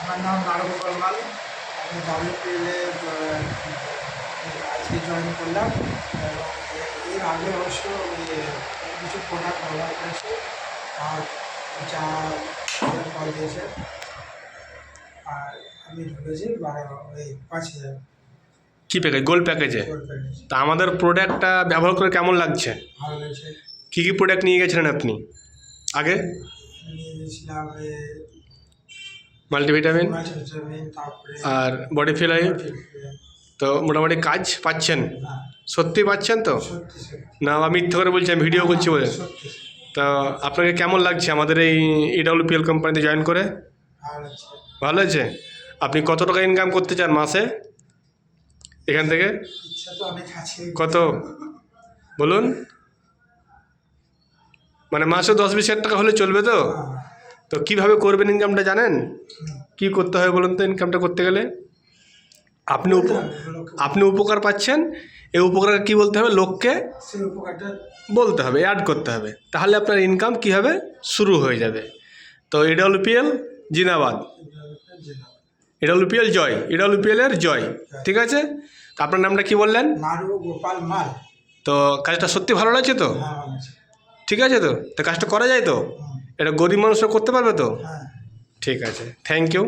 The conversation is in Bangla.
আমার নাম নারগোপাল মাল। আমি WPL এ আজকে জয়েন করলাম এবং এর আগে অবশ্য কিছু প্রোডাক্ট ব্যবহার করেছি আর যা ফল দিয়েছে। আর আমি ঢুকেছি 5,000 কী প্যাকেজ? গোল্ড প্যাকেজে। প্যাকেজ। তা আমাদের প্রোডাক্টটা ব্যবহার করে কেমন লাগছে? ভালো লেগেছে। কী কী প্রোডাক্ট নিয়ে গেছিলেন আপনি আগে? নিয়ে গেছিলাম মাল্টিভিটামিন তারপরে আর বডি ফিলাই। তো মোটামুটি কাজ পাচ্ছেন? সত্যি পাচ্ছেন তো? সত্যি সত্যি না বা মিথ্যে করে বলছেন ভিডিও করছি বলে? সত্যি তা আপনাকে কেমন লাগছে আমাদের এই EWPL কোম্পানিতে জয়েন করে? ভালো লাগছে। ভালো আছে? আপনি কত টাকা ইনকাম করতে চান মাসে এখান থেকে? ইচ্ছা তো অনেক আছে। কত বলুন? মানে মাসে 10-20 হাজার টাকা হলে চলবে তো? তো কীভাবে করবেন ইনকামটা জানেন? কি করতে হবে বলুন তো ইনকামটা করতে গেলে? আপনি উপকার পাচ্ছেন, এই উপকার কী বলতে হবে? লোককে সেই উপকারটা বলতে হবে, অ্যাড করতে হবে, তাহলে আপনার ইনকাম কী হবে? শুরু হয়ে যাবে। তো EWPL জিন্দাবাদ, EWPL জয়, EWPL এর জয়। ঠিক আছে? তো আপনার নামটা কি বললেন? নারগোপাল মাল। তো কাজটা সত্যি ভালো লাগছে তো? হ্যাঁ ভালো আছে। ঠিক আছে তো? তো কাজটা করা যায় তো? এটা গরিব মানুষরা করতে পারবে তো? হ্যাঁ। ঠিক আছে, থ্যাংক ইউ।